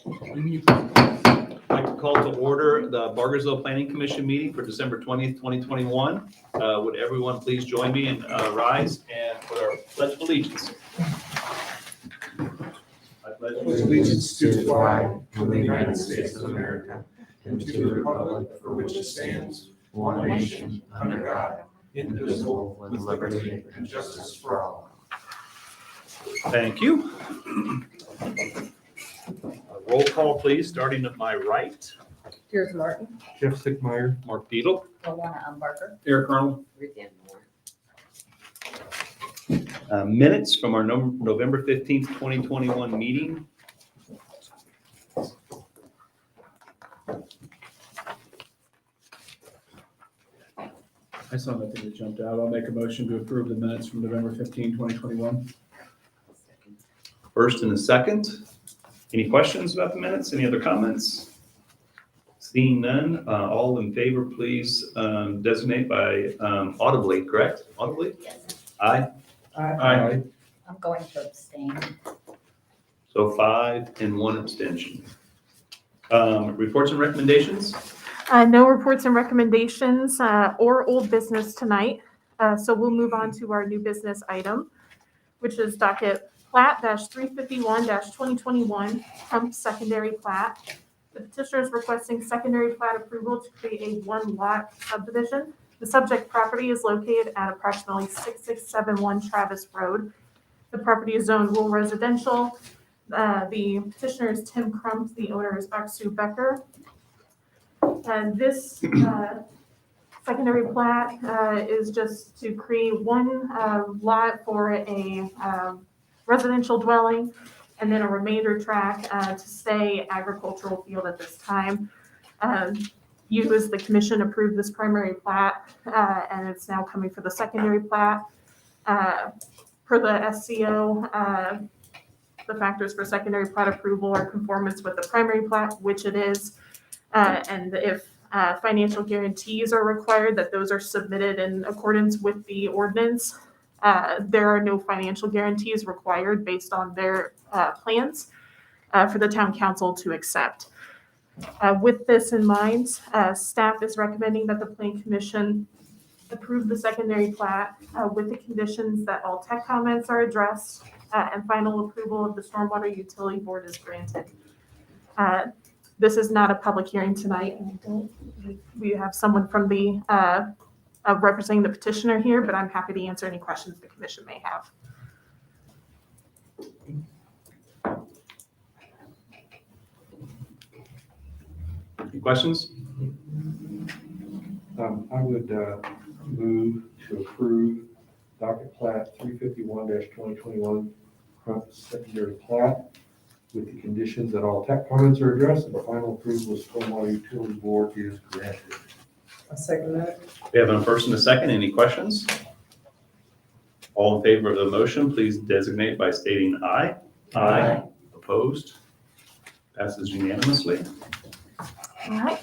I'd like to call to order the Bargersville Planning Commission meeting for December 20th, 2021. Would everyone please join me and rise and put our pledge of allegiance. I pledge allegiance to the flag of the United States of America and to the republic for which it stands, one nation, under God, indivisible, with liberty and justice for all. Thank you. Roll call, please, starting at my right. Here's Martin. Jeff Sickmeyer. Mark Beadle. Alana Umbarker. Eric Arnold. Ruth Ann Moore. Minutes from our November 15th, 2021 meeting. I saw nothing that jumped out. I'll make a motion to approve the minutes from November 15, 2021. First and a second. Any questions about the minutes? Any other comments? Seeing none, all in favor, please designate by audibly, correct? Audibly? Yes. Aye. Aye. I'm going to abstain. So 5 and 1 abstention. Reports and recommendations? No reports and recommendations or old business tonight. So we'll move on to our new business item, which is docket plat -351-2021, Hump Secondary Plat. The petitioner is requesting secondary plat approval to create a one-lot subdivision. The subject property is located at approximately 6671 Travis Road. The property is zoned rural residential. The petitioner is Tim Crump. The owner is Aksu Becker. And this secondary plat is just to create one lot for a residential dwelling and then a remainder tract to stay agricultural field at this time. You as the commission approved this primary plat and it's now coming for the secondary plat. Per the SCO, the factors for secondary plat approval are conformance with the primary plat, which it is. And if financial guarantees are required, that those are submitted in accordance with the ordinance. There are no financial guarantees required based on their plans for the town council to accept. With this in mind, staff is recommending that the Planning Commission approve the secondary plat with the conditions that all tech comments are addressed and final approval of the Stormwater Utility Board is granted. This is not a public hearing tonight. We have someone from the representing the petitioner here, but I'm happy to answer any questions the commission may have. Any questions? I would move to approve docket plat 351-2021, Hump Secondary Plat, with the conditions that all tech comments are addressed and the final approval of Stormwater Utility Board is granted. I'll second that. We have a first and a second. Any questions? All in favor of the motion, please designate by stating aye. Aye. Opposed? Passes unanimously. All right.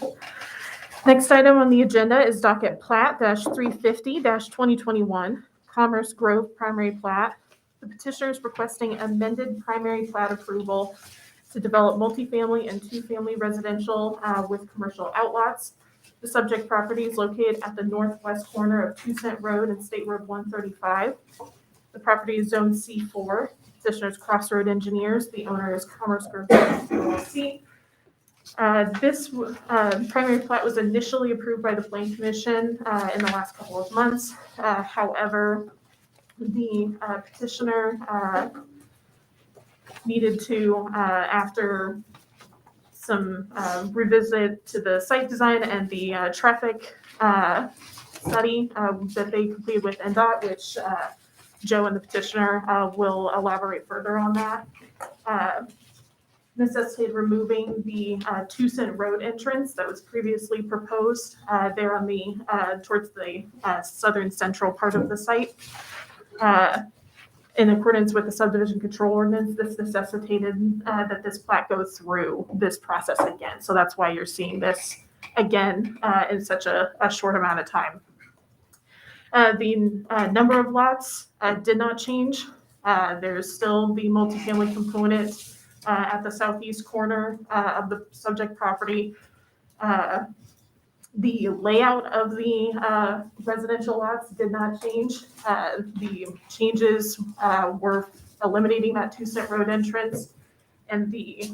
Next item on the agenda is docket plat -350-2021, Commerce Grove primary plat. The petitioner is requesting amended primary plat approval to develop multifamily and two-family residential with commercial outlots. The subject property is located at the northwest corner of 2 Cent Road and State Road 135. The property is zoned C4. Petitioner is Crossroad Engineers. The owner is Commerce Grove LLC. This primary plat was initially approved by the Planning Commission in the last couple of months. However, the petitioner needed to, after some revisit to the site design and the traffic study that they completed with NDOT, which Joe and the petitioner will elaborate further on that. Necessitated removing the 2 Cent Road entrance that was previously proposed there on the towards the southern central part of the site. In accordance with the subdivision control ordinance, this necessitated that this plat go through this process again. So that's why you're seeing this again in such a short amount of time. The number of lots did not change. There's still the multifamily component at the southeast corner of the subject property. The layout of the residential lots did not change. The changes were eliminating that 2-cent road entrance and the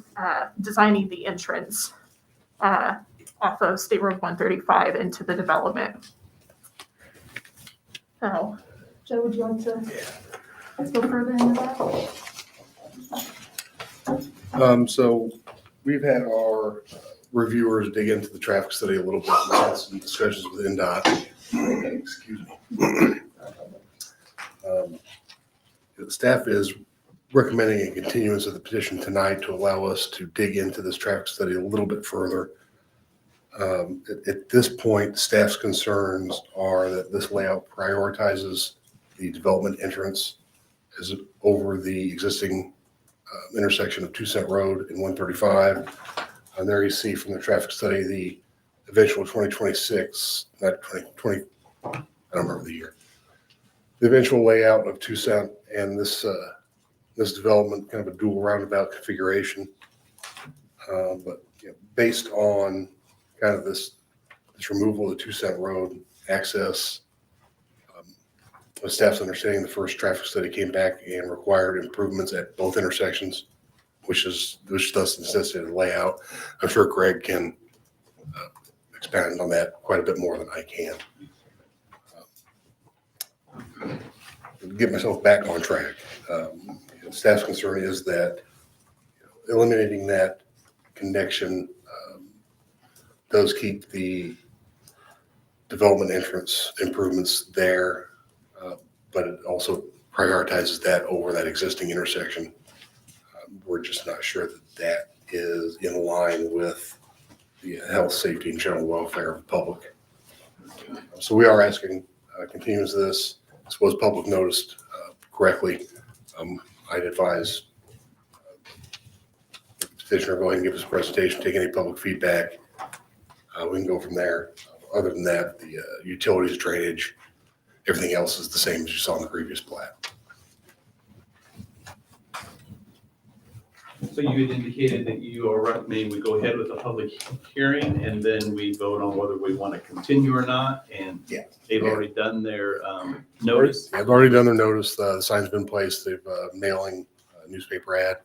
designing the entrance off of State Road 135 into the development. Now, Joe, would you like to go further into that? So we've had our reviewers dig into the traffic study a little bit, and had some discussions with NDOT. Excuse me. The staff is recommending a continuance of the petition tonight to allow us to dig into this traffic study a little bit further. At this point, staff's concerns are that this layout prioritizes the development entrance as over the existing intersection of 2-cent road and 135. And there you see from the traffic study, the eventual 2026, not 2020, I don't remember the year. The eventual layout of 2-cent and this development, kind of a dual roundabout configuration. But based on kind of this removal of the 2-cent road access, the staff's understanding the first traffic study came back and required improvements at both intersections, which thus necessitated a layout. I'm sure Greg can expand on that quite a bit more than I can. Get myself back on track. Staff's concern is that eliminating that connection does keep the development entrance improvements there, but it also prioritizes that over that existing intersection. We're just not sure that is in line with the health, safety, and general welfare of the public. So we are asking continuance of this. This was public noticed correctly. I'd advise the petitioner go ahead and give us a presentation, take any public feedback. We can go from there. Other than that, the utilities, drainage, everything else is the same as you saw in the previous plat. So you had indicated that you are recommending we go ahead with a public hearing and then we vote on whether we want to continue or not. And they've already done their notice. They've already done their notice. The sign's been placed. They've mailing a newspaper ad.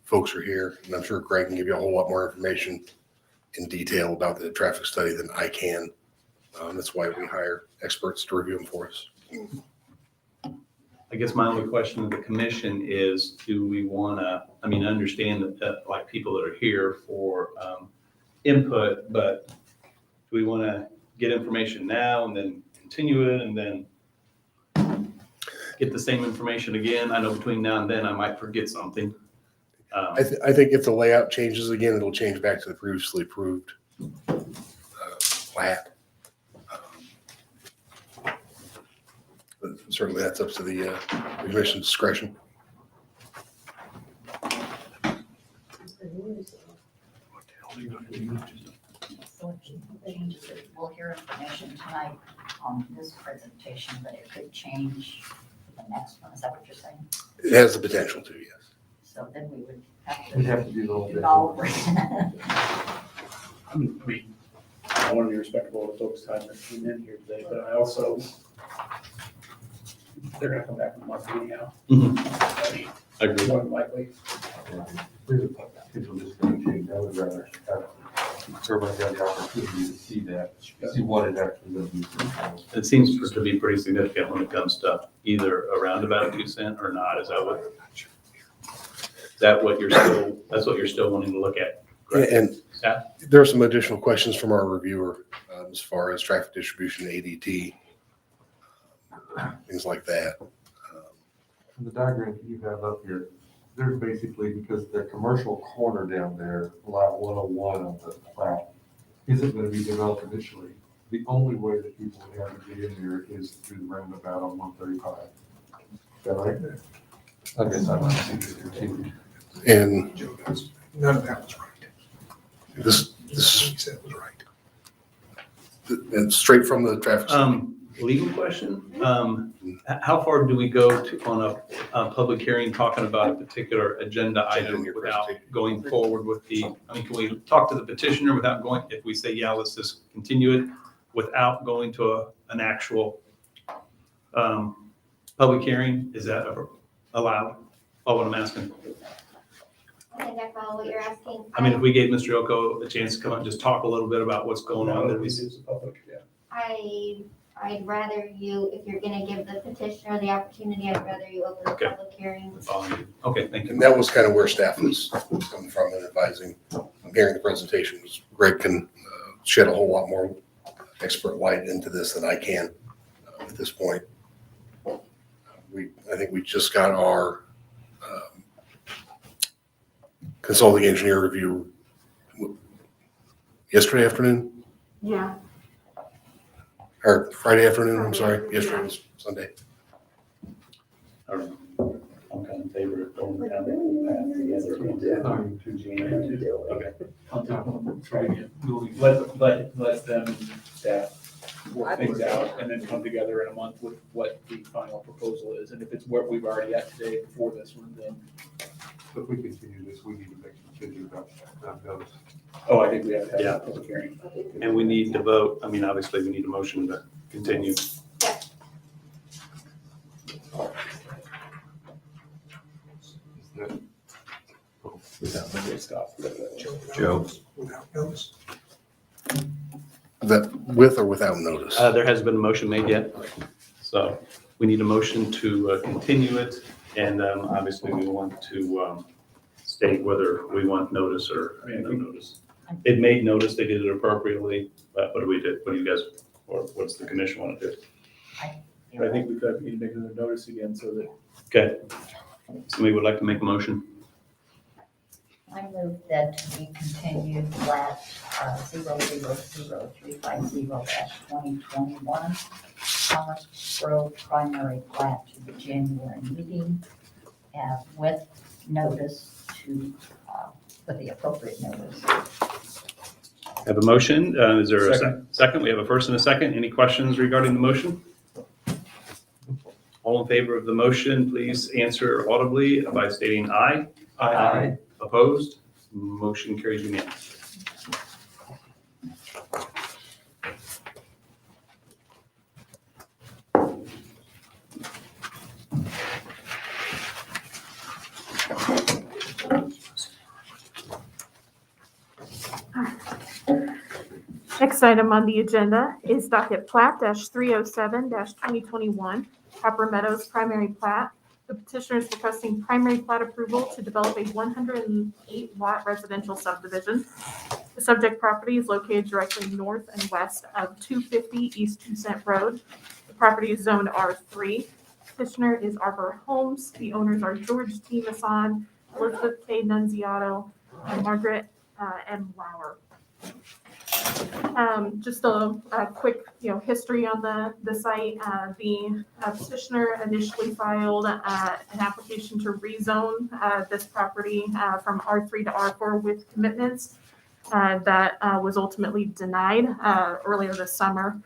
Folks are here, and I'm sure Greg can give you a whole lot more information in detail about the traffic study than I can. That's why we hire experts to review them for us. I guess my only question to the commission is, do we want to, I mean, I understand that like people that are here for input, but do we want to get information now and then continue it and then get the same information again? I know between now and then I might forget something. I think if the layout changes again, it'll change back to the previously approved plat. But certainly that's up to the commission's discretion. We'll hear information tonight on this presentation, but it could change the next one. Is that what you're saying? It has the potential to, yes. So then we would have We'd to have to do the whole do bit. it all over. I mean, I want to be respectful of folks' time that came in here today, but I also, they're going to come back in a month anyhow. I mean, Agreed. more than likely. There's a potential discount change. I would rather have everybody have the opportunity to see that, see what it actually does. It seems to be pretty significant when it comes to either a roundabout 2-cent or not. Is that what you're still, that's what you're still wanting to look at? Correct? And Staff? there are some additional questions from our reviewer as far as traffic distribution, ADT, things like that. In the diagram you have up here, there's basically, because the commercial corner down there, lot 101 of the plat, isn't going to be developed initially. The only way that people would have to get in there is through the roundabout on 135. Is that right? I guess I might see it too. And None of that was right. this What he said was right. and straight from the traffic study. legal question. How far do we go on a public hearing talking about a particular agenda item without going forward with can we talk to the petitioner without going, if we say, yeah, let's just continue it without going to an actual public hearing? Is that allowed? Oh, what I'm asking. I think I follow what you're asking. I mean, if we gave Mr. Yoko a chance to come up and just talk a little bit about what's going on, then we see. I'd rather you, if you're gonna give the petitioner the opportunity, I'd rather you open the Okay. public hearing. Okay, thank And you. that was kind of where staff was coming from and advising. I'm hearing the presentation. Greg can shed a whole lot more expert light into this than I can at this point. I think we just got our consulting engineer review yesterday afternoon, Yeah. or Friday afternoon, I'm sorry. Yesterday was Sunday. I don't know. I'm kind of in favor of going down the path together. Okay. Try again. Let them and staff work things out and then come together in a month with what the final proposal is. And if it's what we've already at today before this one, then, So if we continue this, we need to make some changes about notice. oh, I think we have to Yeah. have a public hearing. And we need to vote. I mean, obviously, we need a motion to continue. Joe. Without notice. That with or without notice? There hasn't been a motion made yet, so we need a motion to continue it. And obviously, we want to state whether we want notice or no notice. It made notice, they did it appropriately, but what do we do? What do you guys, or what's the commission want to do? I think we could need to make another notice again so that Okay, somebody would like to make a motion? I move that we continue flat 00035-2021 Thomas Road primary plat to the January meeting with notice to, with the appropriate notice. Have a motion, is there a Second. second? We have a first and a second. Any questions regarding the motion? All in favor of the motion, please answer audibly by stating aye. Aye. Opposed? Motion carries unanimously. Next item on the agenda is docket plat -307-2021, Copper Meadows primary plat. The petitioner is requesting primary plat approval to develop a 108 lot residential subdivision. The subject property is located directly north and west of 250 East 2 Cent Road. The property is zoned R3. Petitioner is Arbor Homes. The owners are George T. Masson, Elizabeth K. Nunziato, and Margaret M. Lauer. Just a quick, history on the site. The petitioner initially filed an application to rezone this property from R3 to R4 with commitments that was ultimately denied earlier this summer.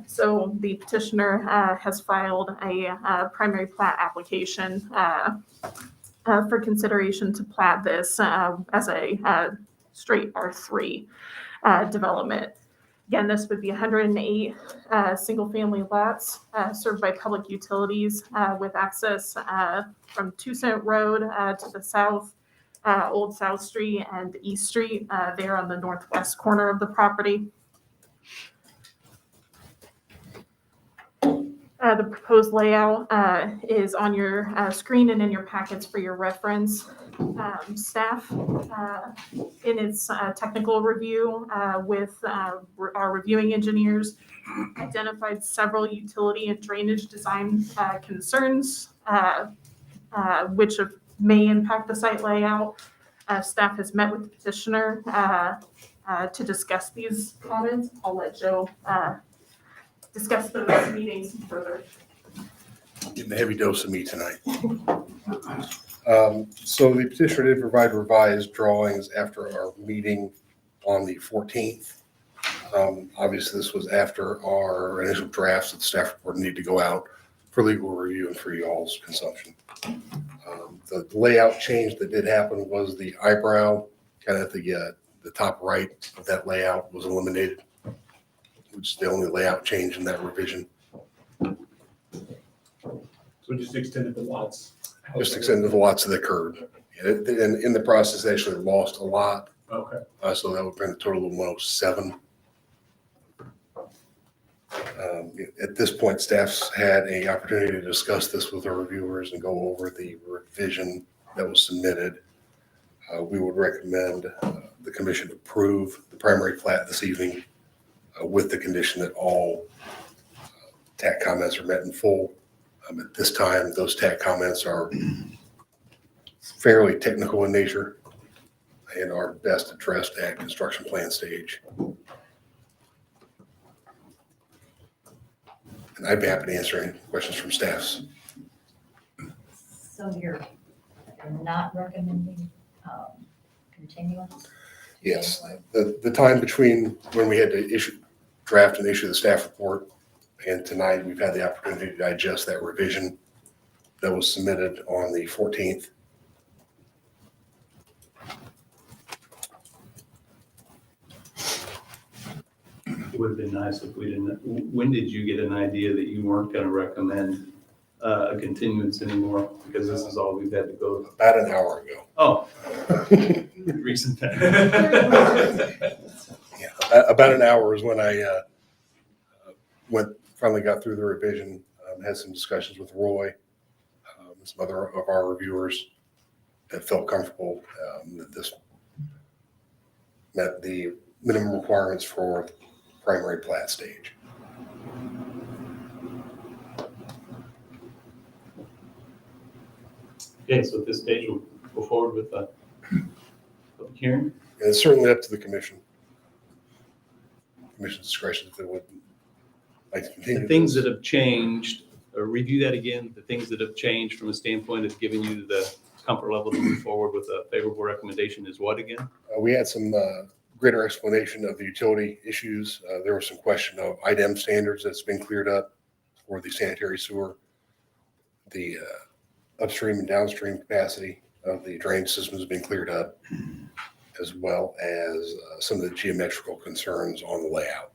So the petitioner has filed a primary plat application for consideration to plat this as a straight R3 development. Again, this would be 108 single-family lots served by public utilities with access from 2 Cent Road to the south, Old South Street and East Street there on the northwest corner of the property. The proposed layout is on your screen and in your packets for your reference. Staff, in its technical review with our reviewing engineers, identified several utility and drainage design concerns, which may impact the site layout. Staff has met with the petitioner to discuss these comments. I'll let Joe discuss those meetings further. Getting a heavy dose of me tonight. So the petitioner did provide revised drawings after our meeting on the 14th. Obviously, this was after our initial drafts of the staff report need to go out for legal review and for y'all's consumption. The layout change that did happen was the eyebrow, kind of at the top right of that layout was eliminated, which is the only layout change in that revision. So just extended the lots. Just extended the lots that occurred. And in the process, they actually lost a lot. Okay. So that would bring the total to 107. At this point, staff's had an opportunity to discuss this with our reviewers and go over the revision that was submitted. We would recommend the commission approve the primary plat this evening with the condition that all TAC comments are met in full. At this time, those TAC comments are fairly technical in nature and are best addressed at construction plan stage. And I'd be happy to answer any questions from staffs. So you're not recommending continuance? Yes, the time between when we had to draft and issue the staff report and tonight, we've had the opportunity to digest that revision that was submitted on the 14th. It would have been nice if we didn't, when did you get an idea that you weren't going to recommend a continuance anymore? Because this is all we've had to go. About an hour ago. Oh, recent time. Yeah, about an hour is when I finally got through the revision, had some discussions with Roy, some other of our reviewers that felt comfortable that this met the minimum requirements for primary plat stage. Okay, so at this stage, we'll go forward with the public hearing. And it's certainly up to the commission. Commission's discretion if they would like to continue. The things that have changed, or review that again, the things that have changed from a standpoint of giving you the comfort level to move forward with a favorable recommendation is what again? We had some greater explanation of the utility issues. There was some question of IDEM standards that's been cleared up for the sanitary sewer, the upstream and downstream capacity of the drainage system has been cleared up, as well as some of the geometrical concerns on the layout.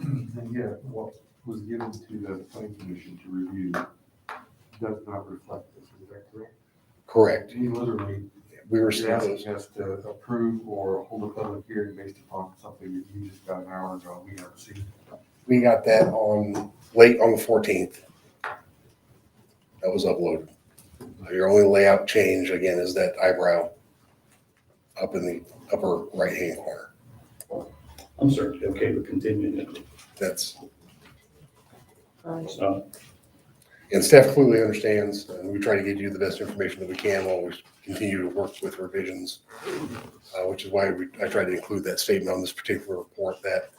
And yeah, what was given to the planning commission to review does not reflect this, is that correct? Correct. He literally We were is asking us to approve or hold a public hearing based upon something that you just got an hour ago, we haven't seen. We got that on late on the 14th. That was uploaded. Your only layout change again is that eyebrow up in the upper right-hand corner. I'm certainly okay with continuing it. That's, So, and staff clearly understands, and we try to give you the best information that we can while we continue to work with revisions, which is why I tried to include that statement on this particular report that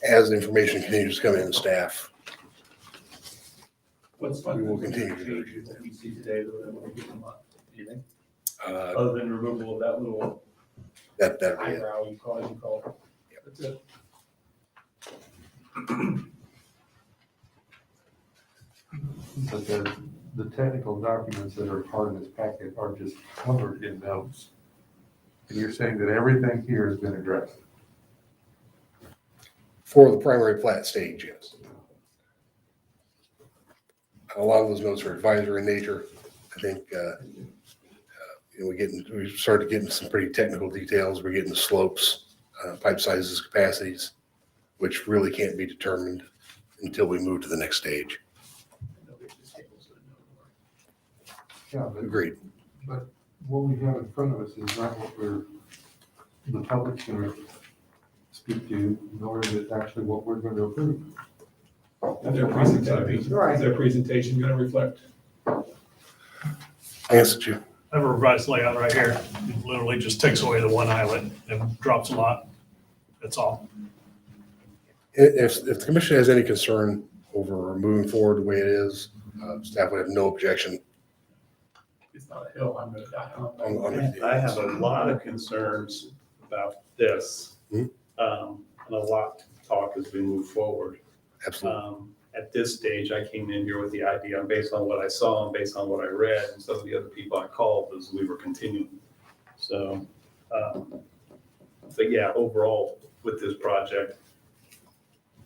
as information continues to come in staff, What's we will continue to do changes that we see today that we're giving up? Do you think? uh, Other than removal of that little that'd be it. eyebrow you call it. That's it. But the technical documents that are part of this packet are just covered in notes. And you're saying that everything here has been addressed. For the primary plat stage, yes. A lot of those notes are advisory in nature. I think we started getting some pretty technical details. We're getting the slopes, pipe sizes, capacities, which really can't be determined until we move to the next stage. Yeah, but Agreed. what we have in front of us is not what the public's gonna speak to, nor is it actually what we're going to approve. Their presentation going to reflect? Answer you. I have a revised layout right here. It literally just takes away the one islet and drops a lot. That's all. If the commission has any concern over moving forward the way it is, staff would have no objection It's not a hill I'm gonna die on. I have a lot of concerns about this. Mhm. And a lot of talk as we move forward. Absolutely. At this stage, I came in here with the idea, based on what I saw and based on what I read, and some of the other people I called, as we were continuing. So, but yeah, overall, with this project,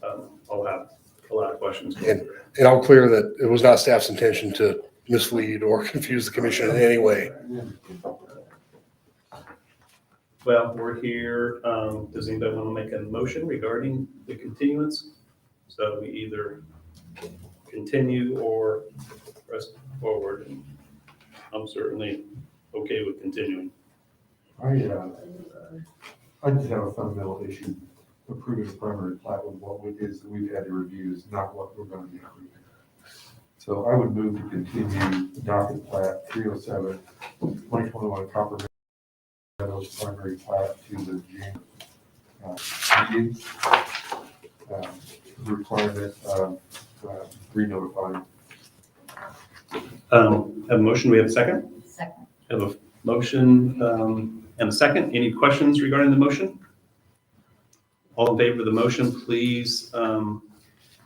I'll have a lot of questions. And I'll clear that it was not staff's intention to mislead or confuse the commission in any way. Well, we're here. Does anybody want to make a motion regarding the continuance? So we either continue or press forward. And I'm certainly okay with continuing. I just have a fundamental issue approving the primary plat with what it is that we've had to review is not what we're going to be approving. So I would move to continue docket plat 307, 2021 Copper Meadows primary plat to the June meeting. Requirement of re-notifying. Have a motion. We have a second? Second. Have a motion and a second. Any questions regarding the motion? All in favor of the motion, please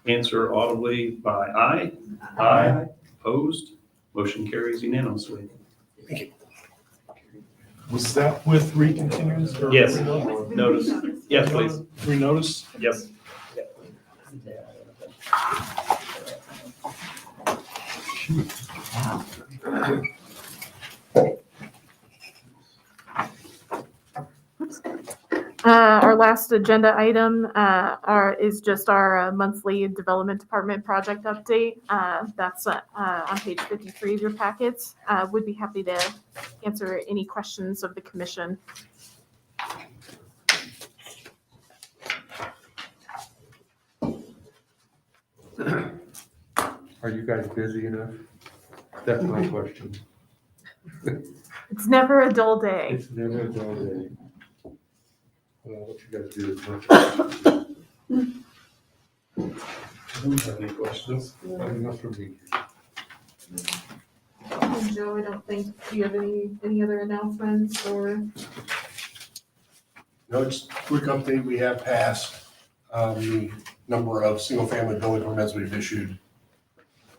answer audibly by aye. Aye. Opposed? Motion carries unanimously. Was that with recontinuance or? Yes. renotice? Notice. Yes, please. Renotice? Yes. Our last agenda item is just our monthly Development Department project update. That's on page 53 of your packets. Would be happy to answer any questions of the commission. Are you guys busy enough? That's my question. It's never a dull day. It's never a dull day. What you guys do is much. I Don't have any questions. Nothing else from me. Joe, I don't think, do you have any other announcements or? No, just quick update. We have passed the number of single-family building permits we've issued.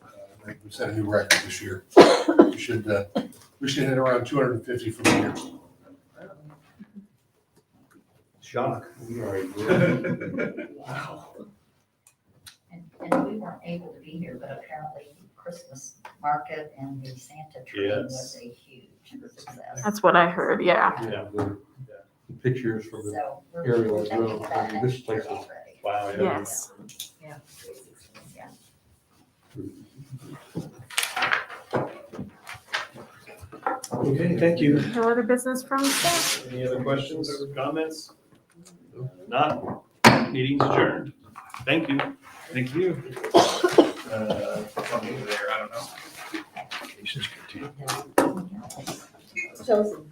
I think we've set a new record this year. We should hit around 250 for the year. Shock. Wow. And we weren't able to be here, but apparently Christmas market and the Santa tree Yes. was a huge success. That's what I heard, yeah. Yeah, the pictures from the So we're aerial as thinking well. about I mean, this next year place is- already. Wow. Yes. Yeah. Okay, thank you. No other business from staff? Any other questions or comments? Not, meeting's adjourned. Thank you. Thank you. From over there, I don't know. Cases continue. Chosen.